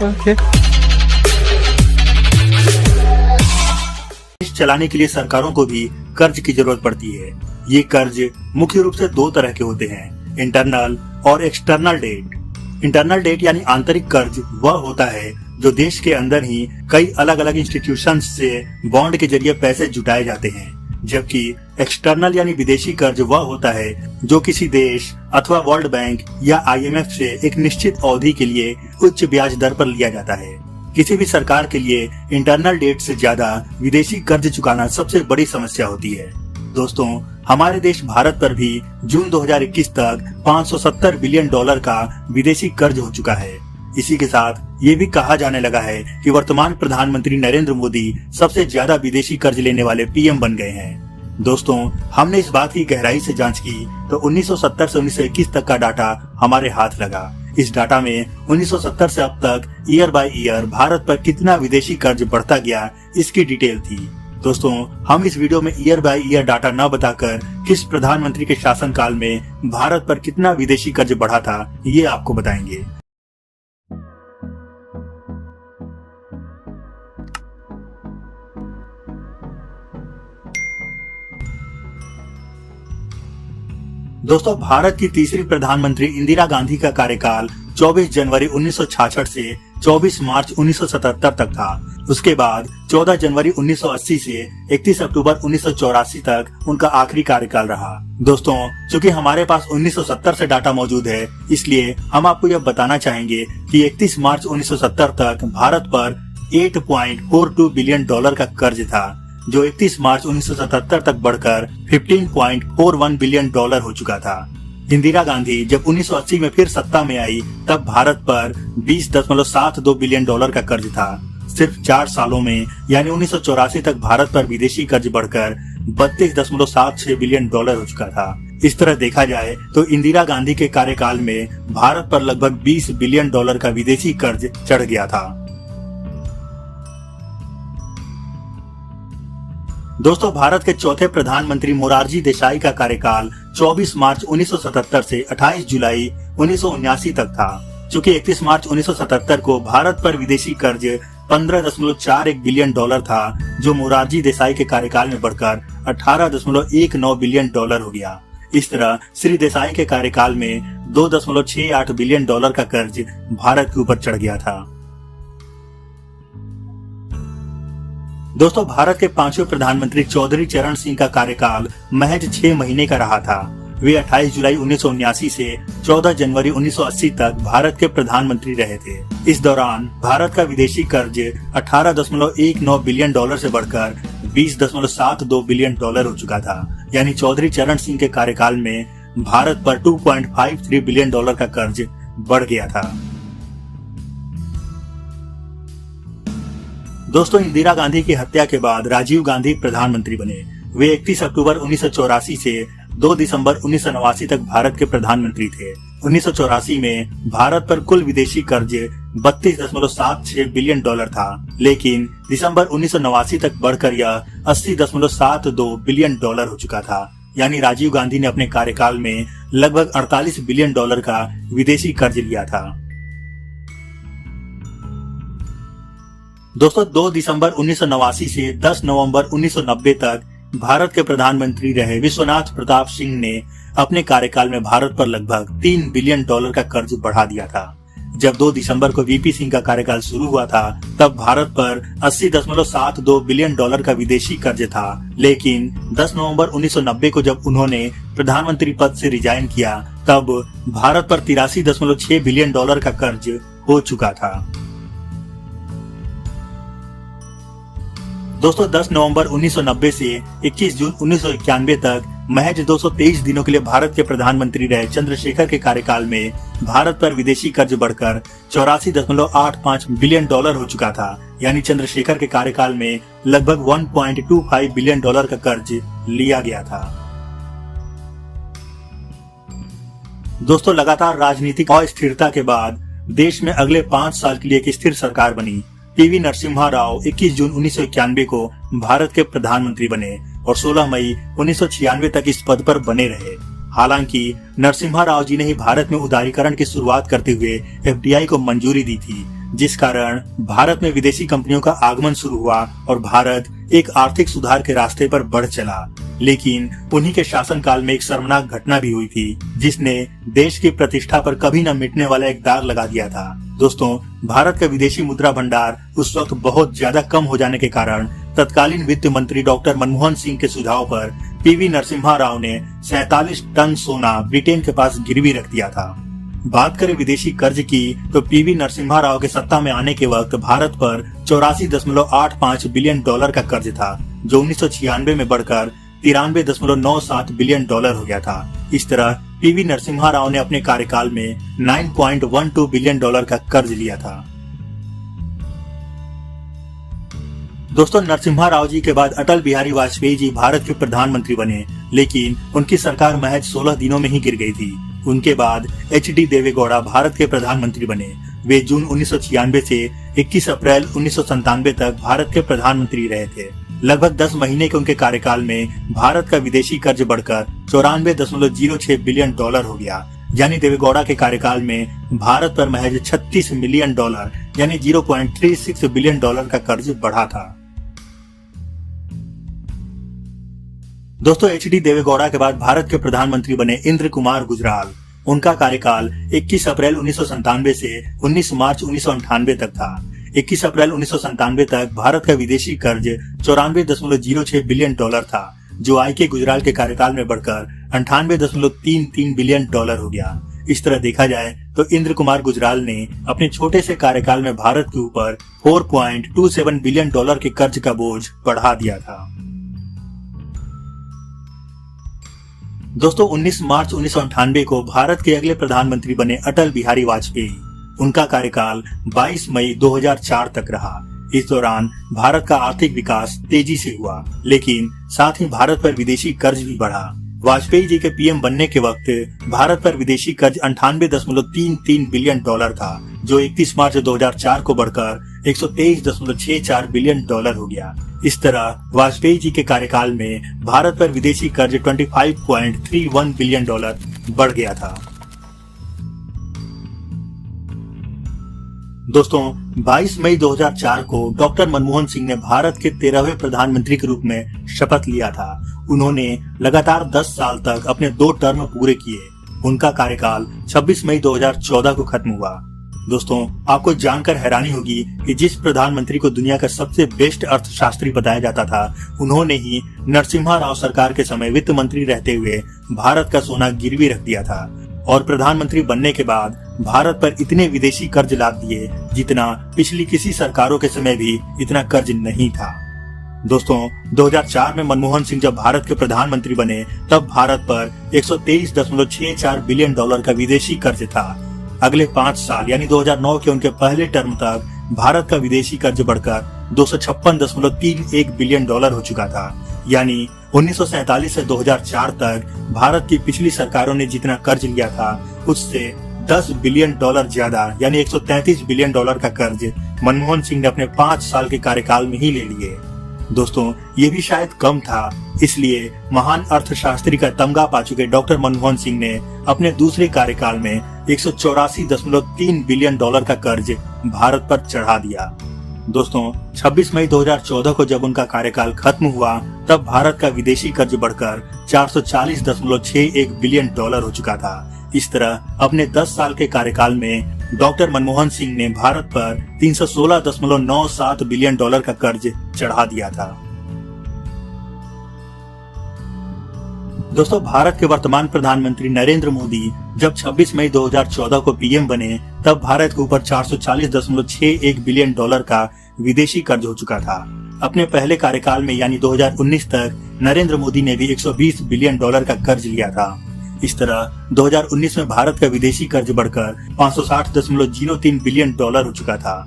Okay. देश चलाने के लिए सरकारों को भी कर्ज की जरूरत पड़ती है। ये कर्ज मुख्य रूप से दो तरह के होते हैं, इंटरनल और एक्सटर्नल डेट। इंटरनल डेट यानी आंतरिक कर्ज वह होता है जो देश के अंदर ही कई अलग अलग इंस्टीट्यूशंस से बॉन्ड के जरिए पैसे जुटाए जाते हैं, जबकि एक्सटर्नल यानी विदेशी कर्ज वह होता है जो किसी देश अथवा वर्ल्ड बैंक या IMF से एक निश्चित अवधि के लिए उच्च ब्याज दर पर लिया जाता है। किसी भी सरकार के लिए इंटरनल डेट से ज्यादा विदेशी कर्ज चुकाना सबसे बड़ी समस्या होती है। दोस्तों, हमारे देश भारत पर भी जून 2021 तक $570 बिलियन का विदेशी कर्ज हो चुका है। इसी के साथ ये भी कहा जाने लगा है कि वर्तमान प्रधानमंत्री नरेंद्र मोदी सबसे ज्यादा विदेशी कर्ज लेने वाले PM बन गए हैं। दोस्तों, हमने इस बात की गहराई से जांच की तो 1970 से 1921 तक का डाटा हमारे हाथ लगा। इस डाटा में 1970 से अब तक ईयर बाय ईयर भारत पर कितना विदेशी कर्ज बढ़ता गया इसकी डिटेल थी। दोस्तों, हम इस वीडियो में ईयर बाय ईयर डाटा न बताकर किस प्रधानमंत्री के शासनकाल में भारत पर कितना विदेशी कर्ज बढ़ा था ये आपको बताएंगे। दोस्तों, भारत की तीसरी प्रधानमंत्री इंदिरा गांधी का कार्यकाल 24 जनवरी 1966 से 24 मार्च 1977 तक था। उसके बाद 14 जनवरी 1980 से 31 अक्टूबर 1984 तक उनका आखिरी कार्यकाल रहा। दोस्तों, चूंकि हमारे पास 1970 से डाटा मौजूद है, इसलिए हम आपको यह बताना चाहेंगे कि 31 मार्च 1970 तक भारत पर $8.42 बिलियन का कर्ज था, जो 31 मार्च 1977 तक बढ़कर $15.41 बिलियन हो चुका था। इंदिरा गांधी जब 1980 में फिर सत्ता में आई, तब भारत पर $20.72 बिलियन का कर्ज था। सिर्फ 4 सालों में यानी 1984 तक भारत पर विदेशी कर्ज बढ़कर $32.76 बिलियन हो चुका था। इस तरह देखा जाए तो इंदिरा गांधी के कार्यकाल में भारत पर लगभग $20 बिलियन का विदेशी कर्ज चढ़ गया था। दोस्तों, भारत के चौथे प्रधानमंत्री मोरारजी देसाई का कार्यकाल 24 मार्च 1977 से 28 जुलाई 1979 तक था। चूंकि 31 मार्च 1977 को भारत पर विदेशी कर्ज $15.41 बिलियन था, जो मोरारजी देसाई के कार्यकाल में बढ़कर $18.19 बिलियन हो गया। इस तरह श्री देसाई के कार्यकाल में $2.68 बिलियन का कर्ज भारत के ऊपर चढ़ गया था। दोस्तों, भारत के 5वें प्रधानमंत्री चौधरी चरण सिंह का कार्यकाल महज 6 महीने का रहा था। वे 28 जुलाई 1979 से 14 जनवरी 1980 तक भारत के प्रधानमंत्री रहे थे। इस दौरान भारत का विदेशी कर्ज $18.19 बिलियन से बढ़कर $20.72 बिलियन हो चुका था। यानी चौधरी चरण सिंह के कार्यकाल में भारत पर $2.53 बिलियन का कर्ज बढ़ गया था। दोस्तों, इंदिरा गांधी की हत्या के बाद राजीव गांधी प्रधानमंत्री बने। वे 31 अक्टूबर 1984 से 2 दिसंबर 1989 तक भारत के प्रधानमंत्री थे। 1984 में भारत पर कुल विदेशी कर्ज $32.76 बिलियन था, लेकिन दिसंबर 1989 तक बढ़कर यह $80.72 बिलियन हो चुका था। यानी राजीव गांधी ने अपने कार्यकाल में लगभग $48 बिलियन का विदेशी कर्ज लिया था। दोस्तों, 2 दिसंबर 1989 से 10 नवंबर 1990 तक भारत के प्रधानमंत्री रहे विश्वनाथ प्रताप सिंह ने अपने कार्यकाल में भारत पर लगभग $3 बिलियन का कर्ज बढ़ा दिया था। जब 2 दिसंबर को VP सिंह का कार्यकाल शुरू हुआ था, तब भारत पर $80.72 बिलियन का विदेशी कर्ज था, लेकिन 10 नवंबर 1990 को जब उन्होंने प्रधानमंत्री पद से रिजाइन किया, तब भारत पर $83.6 बिलियन का कर्ज हो चुका था। दोस्तों, 10 नवंबर 1990 से 21 जून 1991 तक महज 223 दिनों के लिए भारत के प्रधानमंत्री रहे चंद्रशेखर के कार्यकाल में भारत पर विदेशी कर्ज बढ़कर $84.85 बिलियन हो चुका था। यानी चंद्रशेखर के कार्यकाल में लगभग $1.25 बिलियन का कर्ज लिया गया था। दोस्तों, लगातार राजनीतिक अस्थिरता के बाद देश में अगले 5 साल के लिए एक स्थिर सरकार बनी। PV नरसिम्हा राव 21 जून 1991 को भारत के प्रधानमंत्री बने और 16 मई 1996 तक इस पद पर बने रहे। हालांकि नरसिम्हा राव जी ने ही भारत में उदारीकरण की शुरुआत करते हुए FDI को मंजूरी दी थी, जिस कारण भारत में विदेशी कंपनियों का आगमन शुरू हुआ और भारत एक आर्थिक सुधार के रास्ते पर बढ़ चला। लेकिन उन्हीं के शासनकाल में एक शर्मनाक घटना भी हुई थी, जिसने देश की प्रतिष्ठा पर कभी न मिटने वाला एक दाग लगा दिया था। दोस्तों, भारत का विदेशी मुद्रा भंडार उस वक्त बहुत ज्यादा कम हो जाने के कारण तत्कालीन वित्त मंत्री डॉक्टर मनमोहन सिंह के सुझाव पर पीवी नरसिम्हा राव ने 47 टन सोना ब्रिटेन के पास गिरवी रख दिया था। बात करें विदेशी कर्ज की तो पीवी नरसिम्हा राव के सत्ता में आने के वक्त भारत पर 84.85 बिलियन डॉलर का कर्ज था, जो 1996 में बढ़कर 93.97 बिलियन डॉलर हो गया था। इस तरह पीवी नरसिम्हा राव ने अपने कार्यकाल में 9.12 बिलियन डॉलर का कर्ज लिया था। दोस्तों, नरसिम्हा राव जी के बाद अटल बिहारी वाजपेयी जी भारत के प्रधानमंत्री बने, लेकिन उनकी सरकार महज 16 दिनों में ही गिर गई थी। उनके बाद एच.डी. देवेगौड़ा भारत के प्रधानमंत्री बने। वे जून 1996 से 21 अप्रैल 1997 तक भारत के प्रधानमंत्री रहे थे। लगभग 10 महीने के उनके कार्यकाल में भारत का विदेशी कर्ज बढ़कर 94.06 बिलियन डॉलर हो गया। यानी देवेगौड़ा के कार्यकाल में भारत पर महज 36 मिलियन डॉलर यानी 0.36 बिलियन डॉलर का कर्ज बढ़ा था। दोस्तों, एच.डी. देवेगौड़ा के बाद भारत के प्रधानमंत्री बने इंद्र कुमार गुजराल। उनका कार्यकाल 21 अप्रैल 1997 से 19 मार्च 1998 तक था। 21 अप्रैल 1997 तक भारत का विदेशी कर्ज 94.06 बिलियन डॉलर था, जो आई.के. गुजराल के कार्यकाल में बढ़कर 98.33 बिलियन डॉलर हो गया। इस तरह देखा जाए तो इंद्र कुमार गुजराल ने अपने छोटे से कार्यकाल में भारत के ऊपर 4.27 बिलियन डॉलर के कर्ज का बोझ बढ़ा दिया था। दोस्तों, 19 मार्च 1998 को भारत के अगले प्रधानमंत्री बने अटल बिहारी वाजपेयी। उनका कार्यकाल 22 मई 2004 तक रहा। इस दौरान भारत का आर्थिक विकास तेजी से हुआ, लेकिन साथ ही भारत पर विदेशी कर्ज भी बढ़ा। वाजपेयी जी के पीएम बनने के वक्त भारत पर विदेशी कर्ज 98.33 बिलियन डॉलर था, जो 31 मार्च 2004 को बढ़कर 123.64 बिलियन डॉलर हो गया। इस तरह वाजपेयी जी के कार्यकाल में भारत पर विदेशी कर्ज 25.31 बिलियन डॉलर बढ़ गया था। दोस्तों, 22 मई 2004 को डॉक्टर मनमोहन सिंह ने भारत के 13वें प्रधानमंत्री के रूप में शपथ लिया था। उन्होंने लगातार 10 साल तक अपने 2 टर्म पूरे किए। उनका कार्यकाल 26 मई 2014 को खत्म हुआ। दोस्तों, आपको जानकर हैरानी होगी कि जिस प्रधानमंत्री को दुनिया का सबसे बेस्ट अर्थशास्त्री बताया जाता था, उन्होंने ही नरसिम्हा राव सरकार के समय वित्त मंत्री रहते हुए भारत का सोना गिरवी रख दिया था और प्रधानमंत्री बनने के बाद भारत पर इतने विदेशी कर्ज लाद दिए जितना पिछली किसी सरकारों के समय भी इतना कर्ज नहीं था। दोस्तों, 2004 में मनमोहन सिंह जब भारत के प्रधानमंत्री बने, तब भारत पर 123.64 बिलियन डॉलर का विदेशी कर्ज था। अगले 5 साल यानी 2009 के उनके पहले टर्म तक भारत का विदेशी कर्ज बढ़कर 256.31 बिलियन डॉलर हो चुका था। यानी 1947 से 2004 तक भारत की पिछली सरकारों ने जितना कर्ज लिया था, उससे 10 बिलियन डॉलर ज्यादा यानी 133 बिलियन डॉलर का कर्ज मनमोहन सिंह ने अपने 5 साल के कार्यकाल में ही ले लिए। दोस्तों, ये भी शायद कम था, इसलिए महान अर्थशास्त्री का तमगा पा चुके डॉक्टर मनमोहन सिंह ने अपने दूसरे कार्यकाल में 184.3 बिलियन डॉलर का कर्ज भारत पर चढ़ा दिया। दोस्तों, 26 मई 2014 को जब उनका कार्यकाल खत्म हुआ, तब भारत का विदेशी कर्ज बढ़कर 440.61 बिलियन डॉलर हो चुका था। इस तरह अपने 10 साल के कार्यकाल में डॉक्टर मनमोहन सिंह ने भारत पर 316.97 बिलियन डॉलर का कर्ज चढ़ा दिया था। दोस्तों, भारत के वर्तमान प्रधानमंत्री नरेंद्र मोदी जब 26 मई 2014 को पीएम बने, तब भारत के ऊपर 440.61 बिलियन डॉलर का विदेशी कर्ज हो चुका था। अपने पहले कार्यकाल में यानी 2019 तक नरेंद्र मोदी ने भी 120 बिलियन डॉलर का कर्ज लिया था। इस तरह 2019 में भारत का विदेशी कर्ज बढ़कर 560.03 बिलियन डॉलर हो चुका था।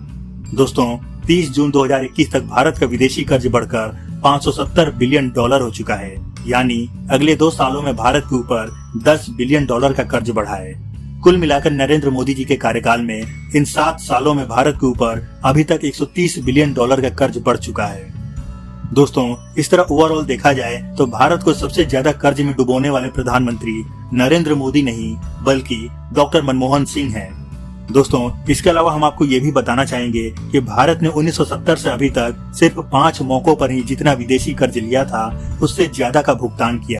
दोस्तों, 30 जून 2021 तक भारत का विदेशी कर्ज बढ़कर 570 बिलियन डॉलर हो चुका है। यानी अगले 2 सालों में भारत के ऊपर 10 बिलियन डॉलर का कर्ज बढ़ा है। कुल मिलाकर नरेंद्र मोदी जी के कार्यकाल में इन 7 सालों में भारत के ऊपर अभी तक 130 बिलियन डॉलर का कर्ज बढ़ चुका है। दोस्तों, इस तरह ओवरऑल देखा जाए तो भारत को सबसे ज्यादा कर्ज में डुबोने वाले प्रधानमंत्री नरेंद्र मोदी नहीं बल्कि डॉक्टर मनमोहन सिंह हैं। दोस्तों, इसके अलावा हम आपको ये भी बताना चाहेंगे कि भारत ने 1970 से अभी तक सिर्फ 5 मौकों पर ही जितना विदेशी कर्ज लिया था उससे ज्यादा का भुगतान किया।